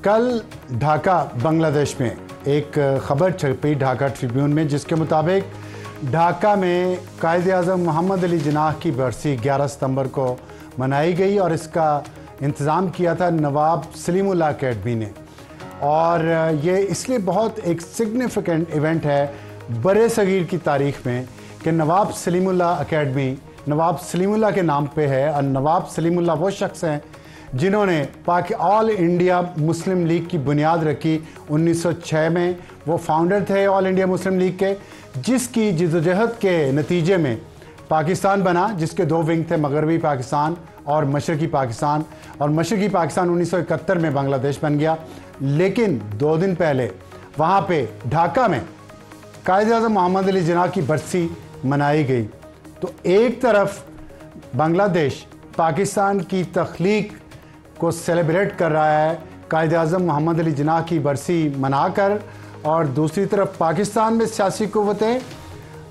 कल ढाका बांग्लादेश में एक खबर छपी ढाका ट्रिब्यून में, जिसके मुताबिक ढाका में कायद-ए-आज़म मोहम्मद अली जिन्नाह की बरसी 11 सितंबर को मनाई गई और इसका इंतज़ाम किया था नवाब सलीमुल्लाह अकेडमी ने। और ये इसलिए बहुत एक सिग्निफिकेंट इवेंट है बरे सगीर की तारीख़ में कि नवाब सलीमुल्लाह अकेडमी नवाब सलीमुल्लाह के नाम पे है। और नवाब सलीमुल्लाह वो शख्स हैं जिन्होंने ऑल इंडिया मुस्लिम लीग की बुनियाद रखी 1906 में। वो फाउंडर थे ऑल इंडिया मुस्लिम लीग के, जिसकी जिदोजहद के नतीजे में पाकिस्तान बना, जिसके दो विंग थे, मगरबी पाकिस्तान और मशरक़ी पाकिस्तान। और मशरक़ी पाकिस्तान 1971 में बांग्लादेश बन गया। लेकिन 2 दिन पहले वहाँ पे ढाका में कायद-ए-आज़म मोहम्मद अली जिन्नाह की बरसी मनाई गई। तो एक तरफ बांग्लादेश पाकिस्तान की तख्लीक को सेलिब्रेट कर रहा है कायद-ए-आज़म मोहम्मद अली जिन्नाह की बरसी मनाकर, और दूसरी तरफ पाकिस्तान में सियासी क़ुव्वतें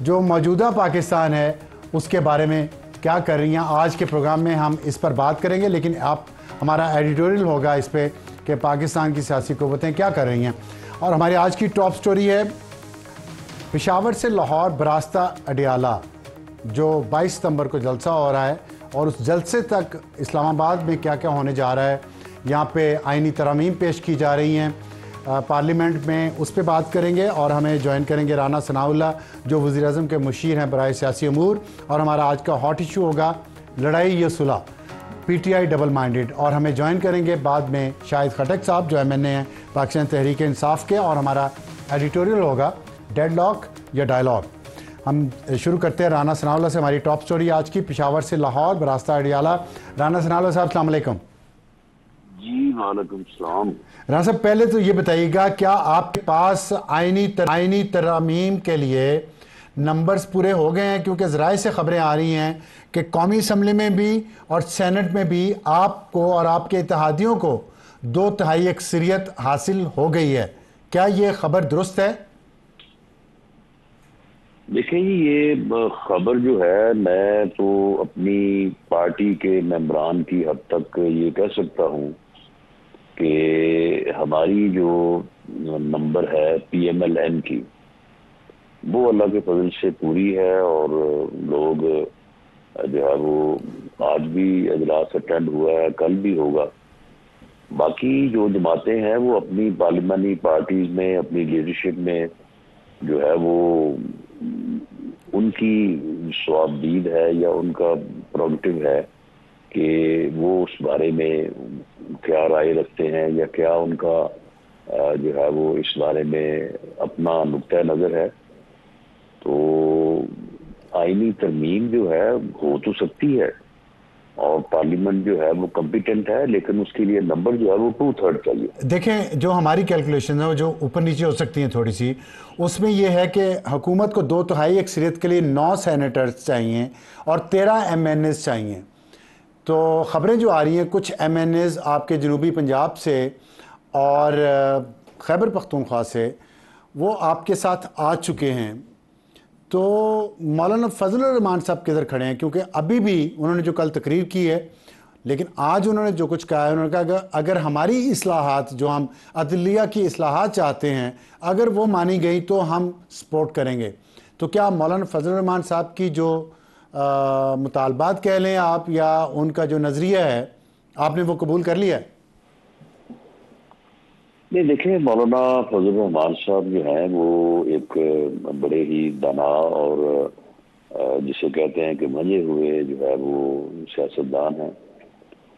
जो मौजूदा पाकिस्तान है उसके बारे में क्या कर रही हैं। आज के प्रोग्राम में हम इस पर बात करेंगे, लेकिन आप हमारा एडिटोरियल होगा इस पर कि पाकिस्तान की सियासी क़ुव्वतें क्या कर रही हैं। और हमारी आज की टॉप स्टोरी है पेशावर से लाहौर बरास्ता अडियाला, जो 22 सितंबर को जलसा हो रहा है, और उस जलसे तक इस्लामाबाद में क्या क्या होने जा रहा है। यहाँ पे आइनी तरमीम पेश की जा रही हैं पार्लियामेंट में, उस पर बात करेंगे। और हमें ज्वाइन करेंगे राना सनाउल्लाह, जो वज़ीर-ए-आज़म के मुशीर हैं बराए सियासी अमूर। और हमारा आज का हॉट इशू होगा लड़ाई या सुलह, PTI डबल माइंडेड। और हमें ज्वाइन करेंगे बाद में शाहिद खटक साहब, जो MNA हैं पाकिस्तान तहरीक इंसाफ के। और हमारा एडिटोरियल होगा डेडलॉक या डायलॉग। हम शुरू करते हैं राना सनाउल्लाह से। हमारी टॉप स्टोरी आज की पेशावर से लाहौर बरास्ता अडियाला। राना सनाउल्लाह साहब, अस्सलाम वालेकुम। जी वालेकुम सलाम। राना साहब, पहले तो ये बताइएगा, क्या आपके पास आइनी तरमीम के लिए नंबर्स पूरे हो गए हैं? क्योंकि ज़राए से खबरें आ रही हैं कि कौमी असम्बली में भी और सेनेट में भी आपको और आपके इत्तेहादियों को 2/3 अक्सरियत हासिल हो गई है। क्या ये खबर दुरुस्त है? देखिए, ये खबर जो है, मैं तो अपनी पार्टी के मेंबरान की हद तक ये कह सकता हूँ कि हमारी जो नंबर है PMLN की, वो अल्लाह के फजल से पूरी है। और लोग जो है वो आज भी अजलास अटेंड हुआ है, कल भी होगा। बाकी जो जमातें हैं वो अपनी पार्लियामानी पार्टीज में, अपनी लीडरशिप में जो है वो उनकी स्वाबदीद है या उनका प्रोगेटिव है कि वो उस बारे में क्या राय रखते हैं या क्या उनका जो है वो इस बारे में अपना नुक्ता नज़र है। तो आईनी तरमीम जो है हो तो सकती है और पार्लियामेंट जो है वो कॉम्पिटेंट है, लेकिन उसके लिए नंबर जो है वो 2/3 चाहिए। देखें, जो हमारी कैलकुलेशन है जो ऊपर नीचे हो सकती हैं थोड़ी सी, उसमें यह है कि हुकूमत को 2/3 अक्सरियत के लिए 9 सेनेटर्स चाहिए और 13 MNAs चाहिए। तो ख़बरें जो आ रही हैं कुछ MNAs आपके जनूबी पंजाब से और खैबर पख्तूनख्वा से, वो आपके साथ आ चुके हैं। तो मौलाना फजल रहमान साहब किधर खड़े हैं? क्योंकि अभी भी उन्होंने जो कल तकरीर की है, लेकिन आज उन्होंने जो कुछ कहा है, उन्होंने कहा कि अगर हमारी इस्लाहात, जो हम अदलिया की इस्लाहात चाहते हैं, अगर वो मानी गई तो हम सपोर्ट करेंगे। तो क्या मौलाना फजल रहमान साहब की जो मुतालबात कह लें आप, या उनका जो नज़रिया है, आपने वो कबूल कर लिया है? नहीं, देखिए, मौलाना फजल रहमान साहब जो हैं वो एक बड़े ही दाना और जिसे कहते हैं कि मंजे हुए जो है वो सियासतदान हैं।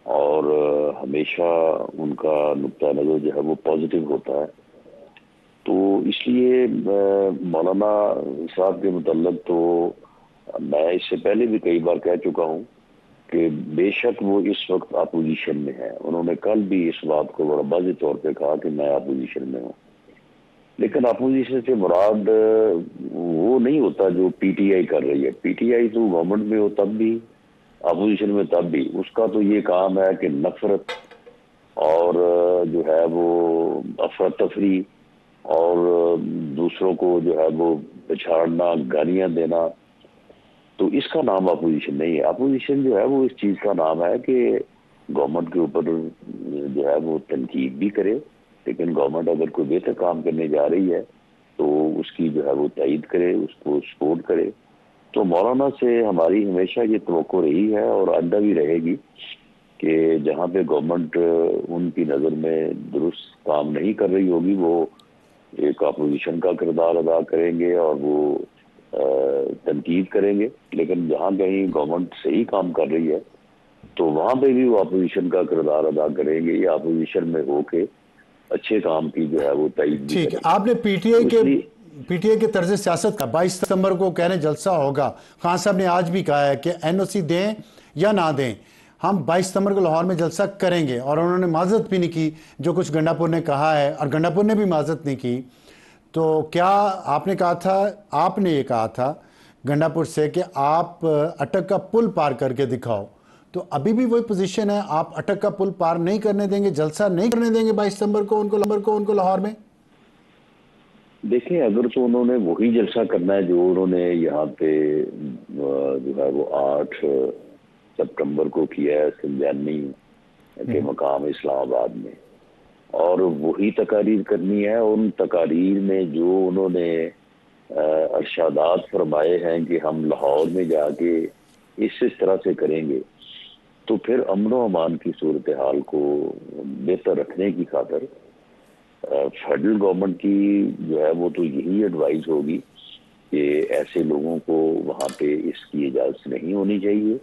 और हमेशा उनका नुक्ता नज़र जो है वो पॉजिटिव होता है। तो इसलिए मौलाना साहब के मुतल्लिक़ तो मैं इससे पहले भी कई बार कह चुका हूँ कि बेशक वो इस वक्त अपोजिशन में है। उन्होंने कल भी इस बात को बड़ा वाज़ेह तौर पे कहा कि मैं अपोजिशन में हूँ, लेकिन अपोजिशन से मुराद वो नहीं होता जो PTI कर रही है। PTI तो गवर्नमेंट में हो तब भी, अपोजिशन में तब भी, उसका तो ये काम है कि नफरत और जो है वो अफरा तफरी और दूसरों को जो है वो पिछाड़ना, गालियाँ देना। तो इसका नाम अपोजिशन नहीं है। अपोजिशन जो है वो इस चीज़ का नाम है कि गवर्नमेंट के ऊपर जो है वो तनकीद भी करे लेकिन गवर्नमेंट अगर कोई बेहतर काम करने जा रही है तो उसकी जो है वो तायद करे, उसको सपोर्ट करे। तो मौलाना से हमारी हमेशा ये तवक्को रही है और आइंदा भी रहेगी कि जहाँ पे गवर्नमेंट उनकी नज़र में दुरुस्त काम नहीं कर रही होगी वो एक अपोजिशन का किरदार अदा करेंगे और वो तनकीद करेंगे। लेकिन जहाँ कहीं गवर्नमेंट सही काम कर रही है तो वहाँ पे भी वो अपोजिशन का किरदार अदा करेंगे या अपोजिशन में होके अच्छे काम की जो है वो तायद भी ठीक है, करेंगे। आपने तो पीटीआई के तर्ज सियासत का 22 सितंबर को कहने जलसा होगा। खान साहब ने आज भी कहा है कि एनओसी दें या ना दें, हम 22 सितंबर को लाहौर में जलसा करेंगे। और उन्होंने माजरत भी नहीं की जो कुछ गंडापुर ने कहा है, और गंडापुर ने भी माजरत नहीं की। तो क्या आपने कहा था, आपने ये कहा था गंडापुर से कि आप अटक का पुल पार करके दिखाओ, तो अभी भी वही पोजीशन है, आप अटक का पुल पार नहीं करने देंगे, जलसा नहीं करने देंगे 22 सितंबर को उनको लाहौर में? देखिए, अगर तो उन्होंने वही जलसा करना है जो उन्होंने यहाँ पे जो है वो 8 सितंबर को किया है सिंजानी के मकाम इस्लामाबाद में, और वही तकारीर करनी है। उन तकारीर में जो उन्होंने अरशादात फरमाए हैं कि हम लाहौर में जाके इस तरह से करेंगे, तो फिर अमन व अमान की सूरत हाल को बेहतर रखने की खातर फेडरल गवर्नमेंट की जो है वो तो यही एडवाइस होगी कि ऐसे लोगों को वहाँ पे इसकी इजाज़त नहीं होनी चाहिए।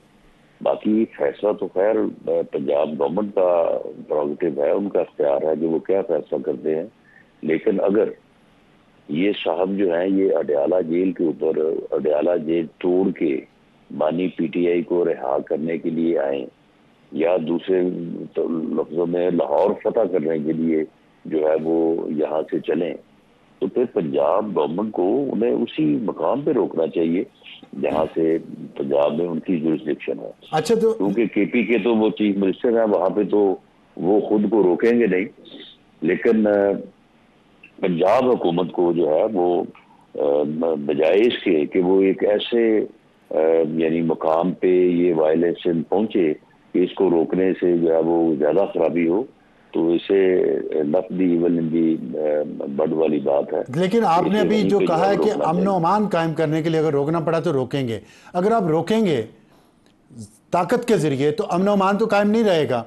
बाकी फैसला तो खैर पंजाब गवर्नमेंट का प्रोगेटिव है, उनका इख्तियार है कि वो क्या फैसला करते हैं। लेकिन अगर ये साहब जो हैं ये अडयाला जेल के ऊपर अडयाला जेल तोड़ के मानी पीटीआई को रिहा करने के लिए आए या दूसरे लफ्जों में लाहौर फतह करने के लिए जो है वो यहाँ से चलें, तो फिर पंजाब गवर्नमेंट को उन्हें उसी मकाम पे रोकना चाहिए जहाँ से पंजाब में उनकी जुरिस्डिक्शन है। अच्छा, तो क्योंकि केपी के तो वो चीफ मिनिस्टर हैं, वहाँ पे तो वो खुद को रोकेंगे नहीं, लेकिन पंजाब हुकूमत को जो है वो बजाय इसके कि वो एक ऐसे यानी मकाम पे ये वायलेशन पहुंचे कि इसको रोकने से जो है वो ज्यादा खराबी हो, तो इसे नफ दी इवल इन दी बड वाली बात है। लेकिन आपने अभी जो कहा है कि अमन व अमान कायम करने के लिए अगर रोकना पड़ा तो रोकेंगे, अगर आप रोकेंगे ताकत के जरिए तो अमन व अमान तो कायम नहीं रहेगा।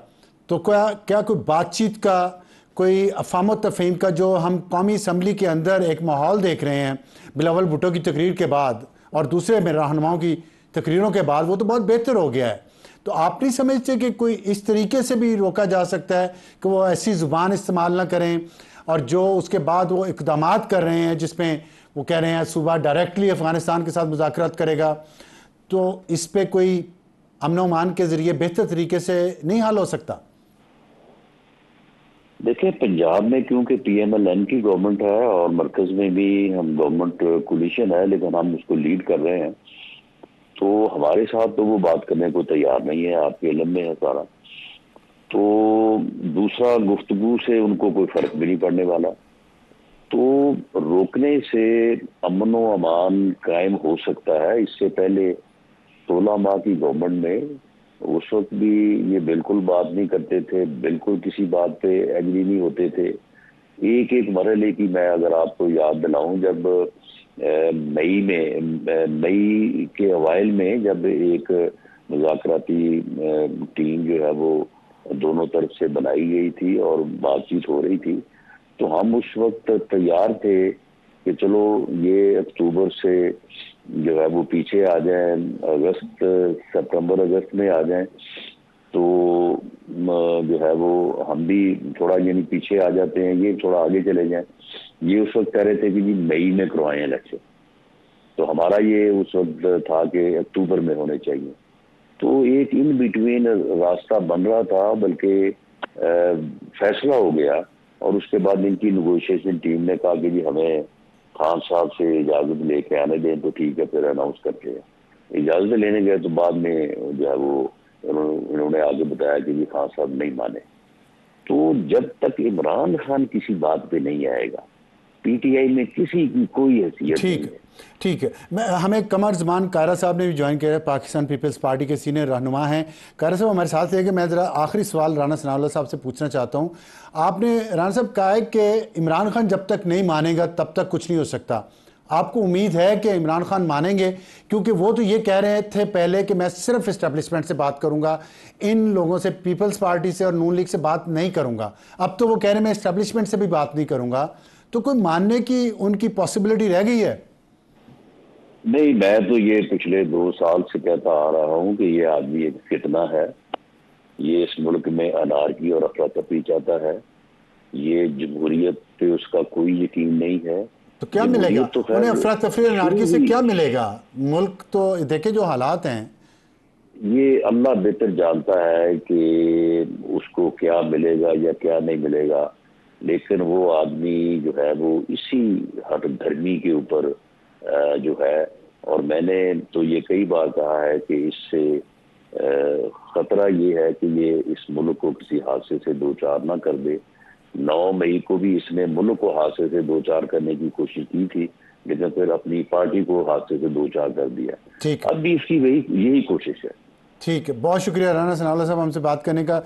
तो क्या कोई बातचीत का, कोई अफाम तफहीम का, जो हम कौमी असम्बली के अंदर एक माहौल देख रहे हैं बिलावल भुट्टो की तकरीर के बाद और दूसरे में रहनुमाओं की तकरीरों के बाद, वो तो बहुत बेहतर हो गया है। तो आप नहीं समझते कि कोई इस तरीके से भी रोका जा सकता है कि वो ऐसी ज़ुबान इस्तेमाल ना करें, और जो उसके बाद वो इक़दामात कर रहे हैं जिसमें वो कह रहे हैं सूबा डायरेक्टली अफ़गानिस्तान के साथ मुज़ाकरात करेगा, तो इस पर कोई अमन व अमान के ज़रिए बेहतर तरीके से नहीं हल हो सकता? देखिए, पंजाब में क्योंकि PMLN की गवर्नमेंट है और मरकज में भी हम गवर्नमेंट कोलिशन है, लेकिन हम उसको लीड कर रहे हैं, तो हमारे साथ तो वो बात करने को तैयार नहीं है, आपके इल्म में है सारा। तो दूसरा, गुफ्तगू से उनको कोई फर्क भी नहीं पड़ने वाला। तो रोकने से अमन व अमान कायम हो सकता है। इससे पहले 16 माह की गवर्नमेंट में उस वक्त भी ये बिल्कुल बात नहीं करते थे, बिल्कुल किसी बात पे एग्री नहीं होते थे। एक एक मरहले की मैं अगर आपको याद दिलाऊं, जब मई के अवाइल में जब एक मुज़ाकराती टीम जो है वो दोनों तरफ से बनाई गई थी और बातचीत हो रही थी, तो हम उस वक्त तैयार थे कि चलो ये अक्टूबर से जो है वो पीछे आ जाए, सितंबर अगस्त में आ जाए, तो जो है वो हम भी थोड़ा यानी पीछे आ जाते हैं, ये थोड़ा आगे चले जाएं। ये उस वक्त कह रहे थे कि जी मई में करवाएं इलेक्शन, तो हमारा ये उस वक्त था कि अक्टूबर में होने चाहिए। तो एक इन बिटवीन रास्ता बन रहा था, बल्कि फैसला हो गया और उसके बाद इनकी नेगोशिएशन टीम ने कहा कि जी हमें खान साहब से इजाज़त लेके आने दें, तो ठीक है फिर अनाउंस करते हैं। इजाज़त लेने गए तो बाद में जो है वो इन्होंने आगे बताया कि जी खान साहब नहीं माने। तो जब तक इमरान खान किसी बात पे नहीं आएगा पीटीआई में किसी की कोई हैसियत नहीं ठीक है। ठीक है। हमें कमर जमान कायरा साहब ने भी ज्वाइन किया है, पाकिस्तान पीपल्स पार्टी के सीनियर रहनुमा हैं। कायरा साहब हमारे साथ है कि मैं ज़रा आखिरी सवाल राना सनाउल्लाह साहब से पूछना चाहता हूँ। आपने राना साहब कहा है कि इमरान खान जब तक नहीं मानेगा तब तक कुछ नहीं हो सकता। आपको उम्मीद है कि इमरान खान मानेंगे? क्योंकि वो तो ये कह रहे थे पहले कि मैं सिर्फ इस्टेब्लिशमेंट से बात करूंगा, इन लोगों से, पीपल्स पार्टी से और नून लीग से बात नहीं करूंगा। अब तो वो कह रहे हैं मैं इस्टेब्लिशमेंट से भी बात नहीं करूंगा। तो कोई मानने की उनकी पॉसिबिलिटी रह गई है? नहीं, मैं तो ये पिछले 2 साल से कहता आ रहा हूँ कि ये आदमी एक फितना है। ये इस मुल्क में अनारकी और अफरा तफरी चाहता है। ये जमहूरियत पे उसका कोई यकीन नहीं है। तो क्या मिलेगा तो उन्हें? खैर अफरा तफरी नारकी शुरू से ही, क्या मिलेगा? मुल्क तो देखे जो हालात हैं। ये अल्लाह बेहतर जानता है कि उसको क्या मिलेगा या क्या नहीं मिलेगा। लेकिन वो आदमी जो है वो इसी हट धर्मी के ऊपर जो है, और मैंने तो ये कई बार कहा है कि इससे खतरा ये है कि ये इस मुल्क को किसी हादसे से दो चार ना कर दे। 9 मई को भी इसने मुल्क को हादसे से दो चार करने की कोशिश की थी, लेकिन फिर अपनी पार्टी को हादसे से दो चार कर दिया। ठीक अब भी इसकी वही यही कोशिश है। ठीक है, बहुत शुक्रिया राना सनाउल्लाह साहब हमसे बात करने का।